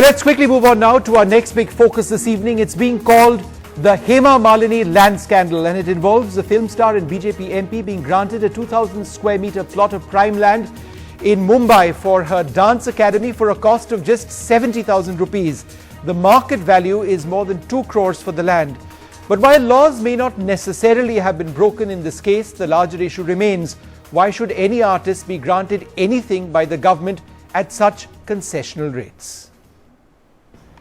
Well, let's quickly move on now to our next big focus this evening. It's being called the Hema Malini land scandal, and it involves the film star and BJP MP being granted a 2,000 square meter plot of prime land in Mumbai for her dance academy for a cost of just 70,000 rupees. The market value is more than 2 crores for the land. But while laws may not necessarily have been broken in this case, the larger issue remains: why should any artist be granted anything by the government at such concessional rates?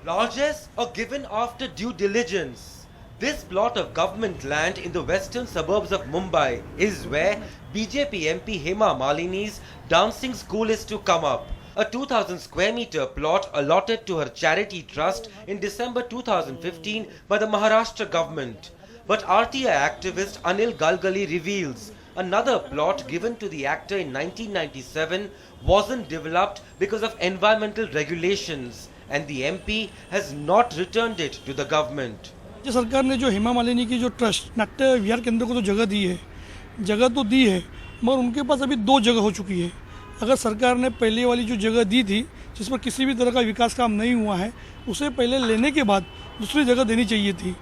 Largesse are given after due diligence. This plot of government land in the western suburbs of Mumbai is where BJP MP Hema Malini's dancing school is to come up. A 2,000 square meter plot allotted to her charity trust in December 2015 by the Maharashtra government. But RTI activist Anil Galgali reveals another plot given to the actor in 1997 wasn't developed because of environmental regulations, and the MP has not returned it to the government. राज्य सरकार ने जो हेमा मालिनी की जो trust नाट्य विहार केंद्र को तो जगह तो दी है, मगर उनके पास अभी 2 जगह हो चुकी है। अगर सरकार ने पहले वाली जो जगह दी थी जिस पर किसी भी तरह का विकास काम नहीं हुआ है, उसे पहले लेने के बाद दूसरी जगह देनी चाहिए थी।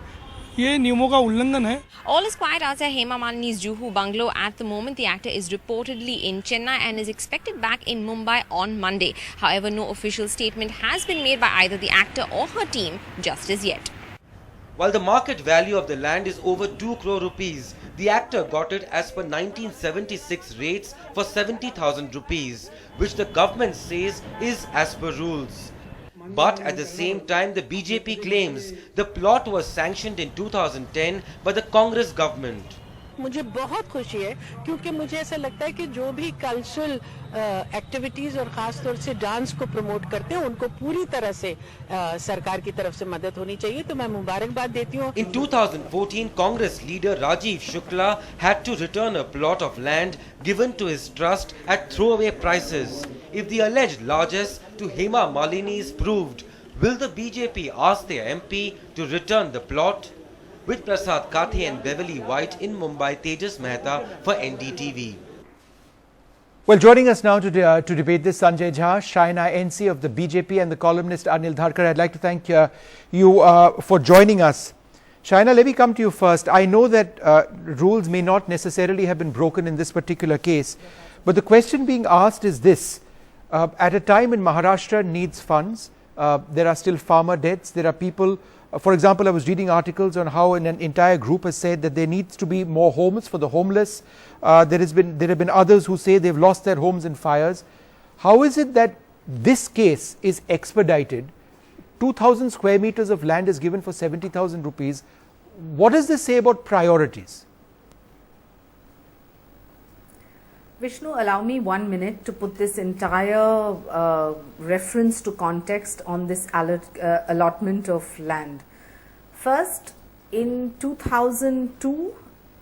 ये नियमों का उल्लंघन है। All is quiet outside Hema Malini's Juhu bungalow at the moment. The actor is reportedly in Chennai and is expected back in Mumbai on Monday. However, no official statement has been made by either the actor or her team just as yet. While the market value of the land is over 2 crore rupees, the actor got it as per 1976 rates for 70,000 rupees, which the government says is as per rules. But at the same time, the BJP claims the plot was sanctioned in 2010 by the Congress government. मुझे बहुत खुशी है क्योंकि मुझे ऐसा लगता है कि जो भी कल्चरल एक्टिविटीज और खास तौर से डांस को प्रमोट करते हैं उनको पूरी तरह से सरकार की तरफ से मदद होनी चाहिए, तो मैं मुबारकबाद देती हूँ। In 2014, Congress leader Rajiv Shukla had to return a plot of land given to his trust at throwaway prices. If the alleged largesse to Hema Malini is proved, will the BJP ask their MP to return the plot? With Prasad Kathe and Beverly White in Mumbai, Tejas Mehta for NDTV. Well, joining us now to debate this, Sanjay Jha, Shaina NC of the BJP, and the columnist Anil Dharkar. I'd like to thank you for joining us. Shaina, let me come to you first. I know that rules may not necessarily have been broken in this particular case, but the question being asked is this. At a time when Maharashtra needs funds, there are still farmer deaths, there are people. For example, I was reading articles on how an entire group has said that there needs to be more homes for the homeless. There have been others who say they've lost their homes in fires. How is it that this case is expedited? 2,000 square meters of land is given for 70,000 rupees. What does this say about priorities? Vishnu, allow me 1 minute to put this entire reference to context on this allotment of land. First, in 2002,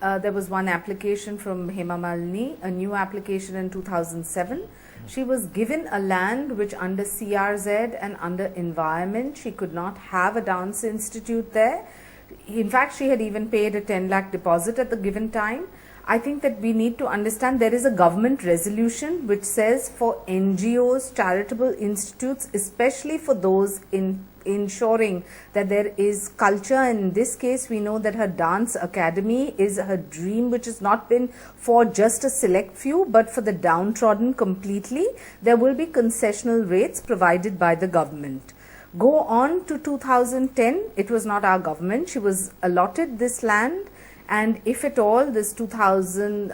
there was one application from Hema Malini, a new application in 2007. She was given a land which under CRZ and under environment, she could not have a dance institute there. In fact, she had even paid a 10 lakh deposit at the given time. I think that we need to understand there is a government resolution which says for NGOs, charitable institutes, especially for those in ensuring that there is culture. In this case, we know that her dance academy is her dream, which has not been for just a select few, but for the downtrodden completely. There will be concessional rates provided by the government. Go on to 2010, it was not our government. She was allotted this land. And if at all, this 2,000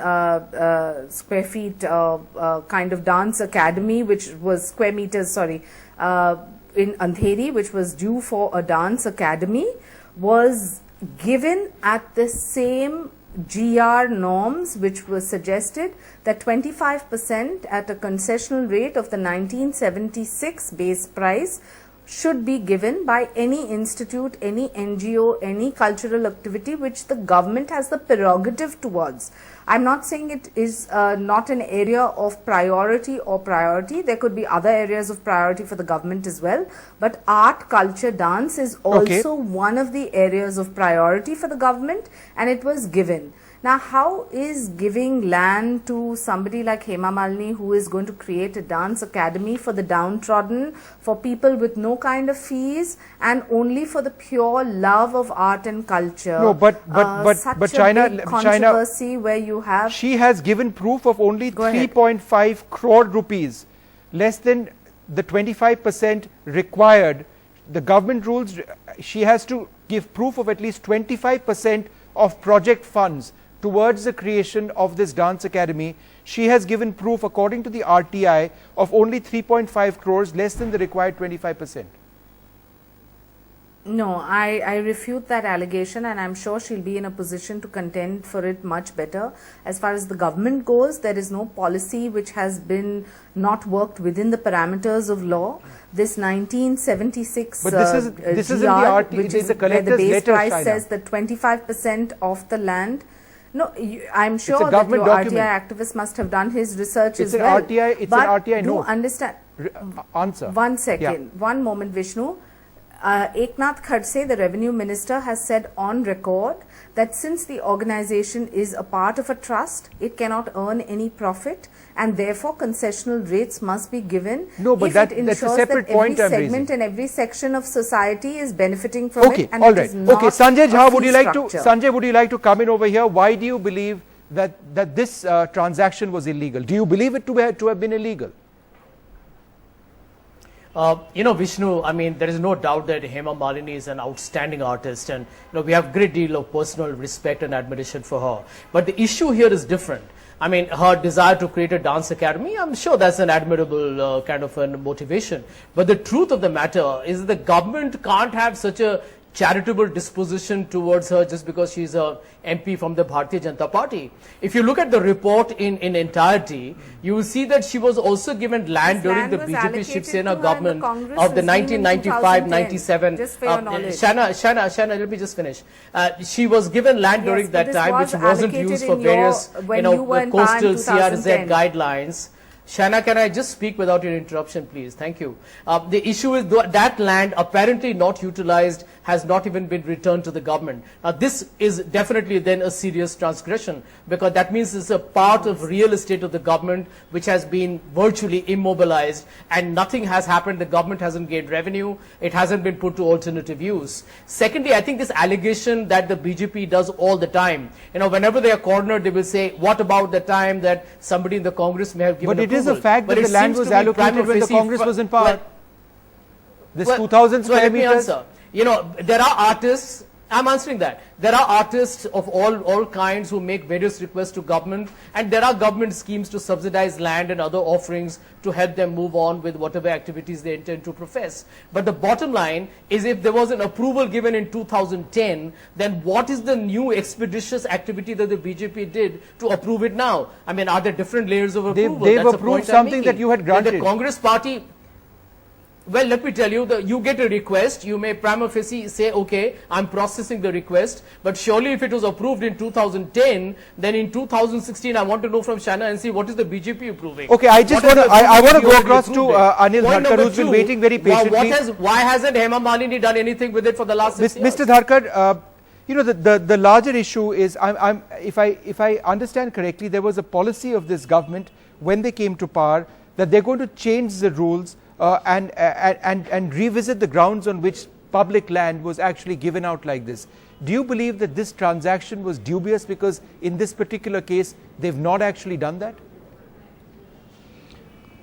square feet kind of dance academy, which was square meters, sorry, in Andheri, which was due for a dance academy, was given at the same GR norms, which was suggested that 25% at a concessional rate of the 1976 base price should be given by any institute, any NGO, any cultural activity which the government has the prerogative towards. I'm not saying it is not an area of priority or priority. There could be other areas of priority for the government as well. But art, culture, dance is also one of the areas of priority for the government, and it was given. Now, how is giving land to somebody like Hema Malini, who is going to create a dance academy for the downtrodden, for people with no kind of fees, and only for the pure love of art and culture? No, but China, controversy where you have. She has given proof of only 3.5 crore rupees, less than the 25% required. The government rules, she has to give proof of at least 25% of project funds towards the creation of this dance academy. She has given proof, according to the RTI, of only 3.5 crores, less than the required 25%. No, I refute that allegation, and I'm sure she'll be in a position to contend for it much better. As far as the government goes, there is no policy which has been not worked within the parameters of law. This 1976 but this is in the RTI, which is is a where the collector's base letter, price China. says that 25% of the land. No, I'm sure that your government document. RTI activist must have done his research It's as well. an RTI, it's but an RTI do note. understand. Answer. One second, Yeah. one moment, Vishnu. Eknath Khadse, the revenue minister, has said on record that since the organization is a part of a trust, it cannot earn any profit, and therefore concessional rates must be given. No, but if that's it a ensures separate that point I'm every raising. segment and every section of society is benefiting from Okay, it. And all it right. is not Okay, Sanjay a Jha, would fee you like structure. to? Sanjay, would you like to come in over here? Why do you believe that this transaction was illegal? Do you believe it to have been illegal? Vishnu, I mean, there is no doubt that Hema Malini is an outstanding artist, and we have a great deal of personal respect and admiration for her. But the issue here is different. I mean, her desire to create a dance academy, I'm sure that's an admirable kind of a motivation. But the truth of the matter is the government can't have such a charitable disposition towards her just because she's a MP from the Bharatiya Janata Party. If you look at the report in entirety, you will see that she was also given land This during land the was BJP allocated Shiv to Sena her in the government Congress of the regime in 1995-97. Just for your knowledge. Shana, let me just finish. She was given land during but that this time, was which wasn't allocated used for in your- various, when you were in power in coastal 2010. CRZ guidelines. Shana, can I just speak without your interruption, please? Thank you. The issue is that land apparently not utilized has not even been returned to the government. Now, this is definitely then a serious transgression, because that means it's a part of real estate of the government which has been virtually immobilized, and nothing has happened. The government hasn't gained revenue. It hasn't been put to alternative use. Secondly, I think this allegation that the BJP does all the time, whenever they are cornered, they will say, what about the time that somebody in the Congress may have given But it is a approval? fact But that it the land seems was to be allocated prima when the facie Congress was in power. well, This 2,000 square let me meters. answer. There are artists, I'm answering that. There are artists of all kinds who make various requests to government, and there are government schemes to subsidize land and other offerings to help them move on with whatever activities they intend to profess. But the bottom line is, if there was an approval given in 2010, then what is the new expeditious activity that the BJP did to approve it now? I mean, are there different layers of approval? They've That's the approved point I'm something making. that you had When granted. the Congress party, well, let me tell you, you get a request, you may prima facie say, okay, I'm processing the request, but surely if it was approved in 2010, then in 2016, I want to know from Shana and see what is the BJP approving. Okay, I just What want is to, the I want to BJP go already across to approved it? Anil Point Dharkar, number who's been two, waiting very patiently. why hasn't Hema Malini done anything with it for the last 6 years? Mr. Dharkar, the larger issue is, if I understand correctly, there was a policy of this government when they came to power that they're going to change the rules and revisit the grounds on which public land was actually given out like this. Do you believe that this transaction was dubious because in this particular case they've not actually done that?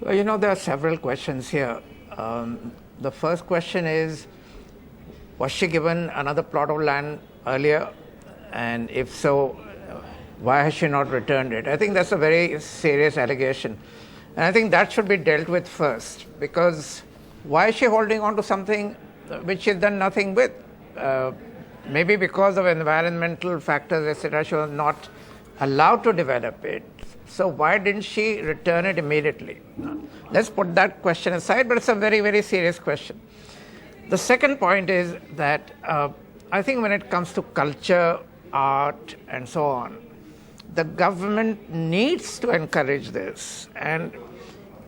Well, there are several questions here. The first question is, was she given another plot of land earlier? And if so, why has she not returned it? I think that's a very serious allegation. And I think that should be dealt with first, because why is she holding on to something which she's done nothing with? Maybe because of environmental factors, etc., she was not allowed to develop it. So why didn't she return it immediately? Let's put that question aside, but it's a very, very serious question. The second point is that I think when it comes to culture, art, and so on, the government needs to encourage this, and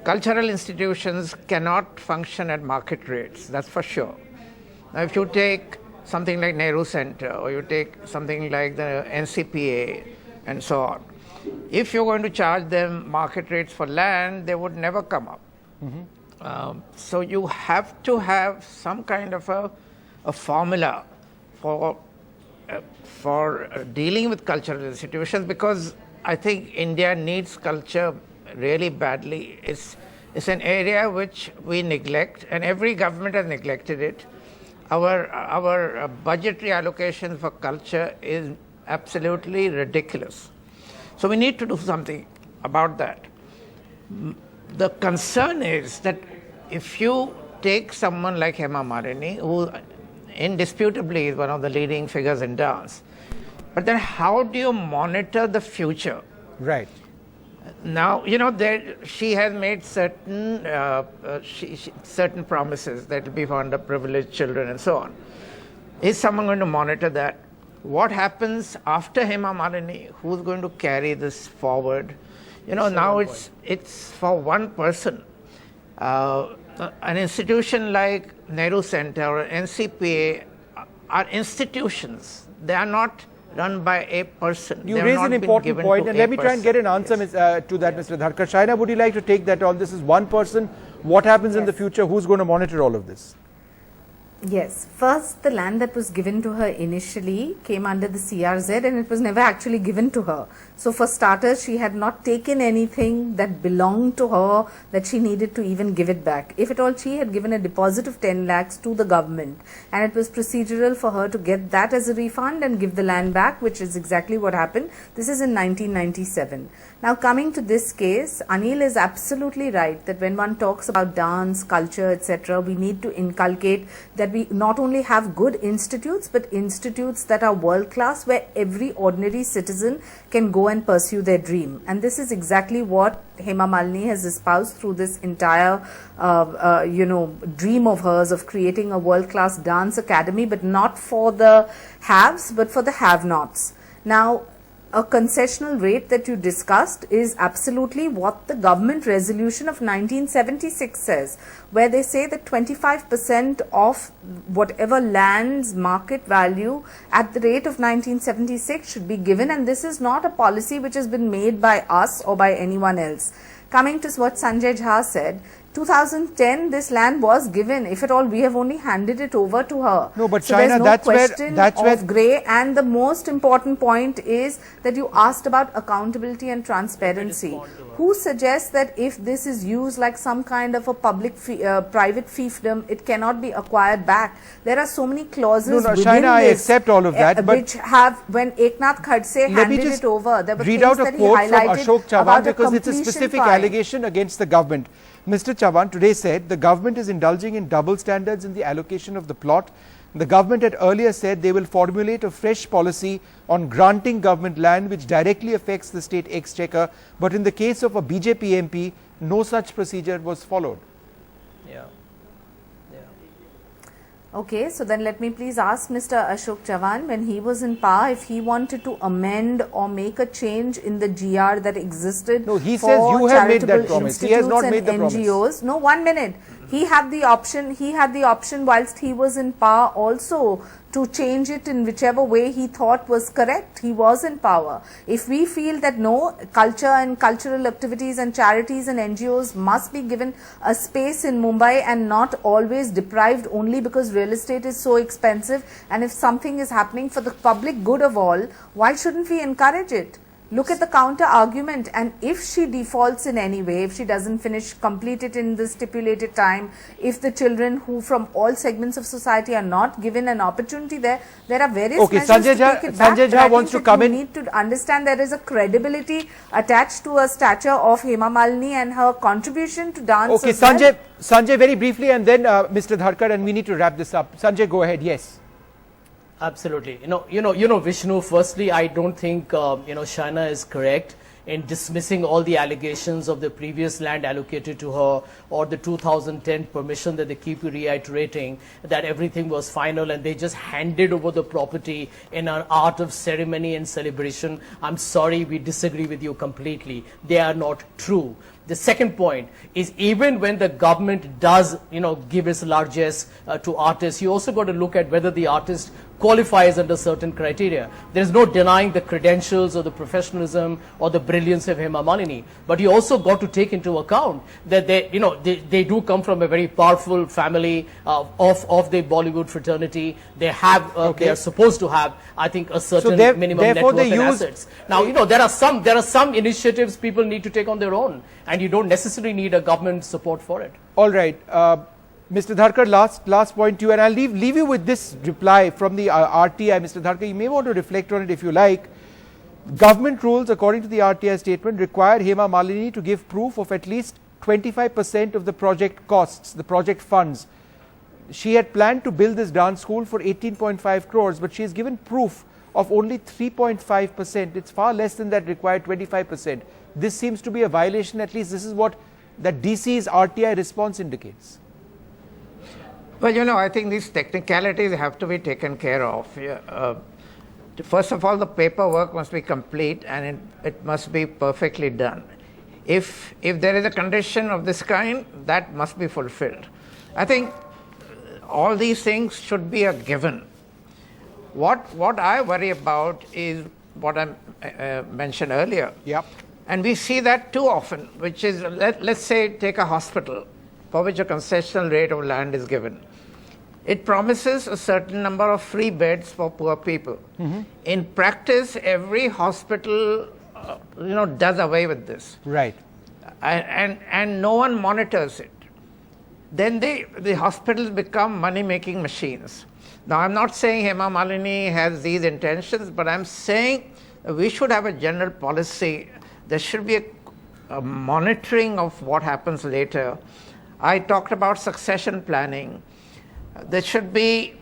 cultural institutions cannot function at market rates, that's for sure. Now, if you take something like Nehru Center, or you take something like the NCPA, and so on. If you're going to charge them market rates for land, they would never come up. So you have to have some kind of a formula for dealing with cultural institutions, because I think India needs culture really badly. It's an area which we neglect, and every government has neglected it. Our budgetary allocation for culture is absolutely ridiculous. So we need to do something about that. The concern is that if you take someone like Hema Malini, who indisputably is one of the leading figures in dance, but then how do you monitor the future? Right. Now, she has made certain certain promises that will be for underprivileged children and so on. Is someone going to monitor that? What happens after Hema Malini? Who's going to carry this forward? Now it's for one person. An institution like Nehru Center or NCPA are institutions. They are not run by a person. You raise an important point, and let me try and get an answer to that, Mr. Dharkar. Shaina, would you like to take that on? This is one person. What happens in the future? Who's going to monitor all of this? Yes. First, the land that was given to her initially came under the CRZ, and it was never actually given to her. So for starters, she had not taken anything that belonged to her that she needed to even give it back. If at all, she had given a deposit of 10 lakhs to the government, and it was procedural for her to get that as a refund and give the land back, which is exactly what happened. This is in 1997. Now coming to this case, Anil is absolutely right that when one talks about dance, culture, etc., we need to inculcate that we not only have good institutes, but institutes that are world class, where every ordinary citizen can go and pursue their dream. And this is exactly what Hema Malini has espoused through this entire dream of hers of creating a world class dance academy, but not for the haves, but for the have-nots. Now, a concessional rate that you discussed is absolutely what the government resolution of 1976 says, where they say that 25% of whatever land's market value at the rate of 1976 should be given, and this is not a policy which has been made by us or by anyone else. Coming to what Sanjay Jha said, 2010 this land was given. If at all, we have only handed it over to her. No, but so Shaina, there's no that's question where of grey. And the most important point is that you asked about accountability and transparency. Who suggests that if this is used like some kind of a public private fiefdom, it cannot be acquired back? There are so many clauses within Shaina, I this, accept all of that, but which have, when Eknath Khadse handed it over, there were read things out a that he quote from highlighted Ashok Chavan, about because it's a specific allegation against the government. Mr. Chavan today said the government is indulging in double standards in the allocation of the plot. The government had earlier said they will formulate a fresh policy on granting government land which directly affects the state exchequer, but in the case of a BJP MP, no such procedure was followed. Okay, so then let me please ask Mr. Ashok Chavan, when he was in power, if he wanted to amend or make a change in the GR that existed. No, he says you have made that promise. He has not made the NGOs. promise. No, 1 minute. He had the option whilst he was in power also to change it in whichever way he thought was correct. He was in power. If we feel that no, culture and cultural activities and charities and NGOs must be given a space in Mumbai and not always deprived only because real estate is so expensive, and if something is happening for the public good of all, why shouldn't we encourage it? Look at the counter argument, and if she defaults in any way, if she doesn't complete it in the stipulated time, if the children who from all segments of society are not given an opportunity there are various measures to take it back. Sanjay Jha wants to come in. You need to understand there is a credibility attached to a stature of Hema Malini and her contribution to dance. Okay, Sanjay, very briefly, and then Mr. Dharkar, and we need to wrap this up. Sanjay, go ahead. Yes. Absolutely. Vishnu, firstly, I don't think, Shaina is correct in dismissing all the allegations of the previous land allocated to her or the 2010 permission that they keep reiterating that everything was final and they just handed over the property in an art of ceremony and celebration. I'm sorry, we disagree with you completely. They are not true. The second point is even when the government does, give its largesse to artists, you also got to look at whether the artist qualifies under certain criteria. There is no denying the credentials or the professionalism or the brilliance of Hema Malini, but you also got to take into account that they do come from a very powerful family of the Bollywood fraternity. They have they are supposed to have, I think, a certain minimum net worth and assets. Now there are some initiatives people need to take on their own, and you don't necessarily need a government support for it. All right. Mr. Dharkar, last point to you, and I'll leave you with this reply from the RTI. Mr. Dharkar, you may want to reflect on it if you like. Government rules, according to the RTI statement, require Hema Malini to give proof of at least 25% of the project costs, the project funds. She had planned to build this dance school for 18.5 crores, but she has given proof of only 3.5%. It's far less than that required 25%. This seems to be a violation. At least this is what that DC's RTI response indicates. Well, I think these technicalities have to be taken care of. First of all, the paperwork must be complete and it must be perfectly done. If there is a condition of this kind, that must be fulfilled. I think all these things should be a given. What I worry about is what I mentioned earlier. Yep. And we see that too often, which is, let's say, take a hospital for which a concessional rate of land is given. It promises a certain number of free beds for poor people. Mm-hmm. In practice, every hospital, does away with this. Right. And no one monitors it. Then the hospitals become money-making machines. Now, I'm not saying Hema Malini has these intentions, but I'm saying we should have a general policy. There should be a monitoring of what happens later. I talked about succession planning. There should be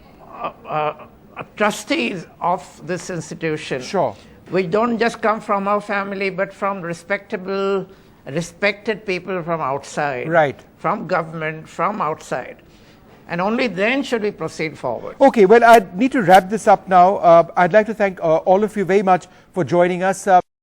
trustees of this institution. Sure. Which don't just come from our family, but from respected people from outside. Right. From government, from outside. And only then should we proceed forward. Okay, well, I need to wrap this up now. I'd like to thank all of you very much for joining us.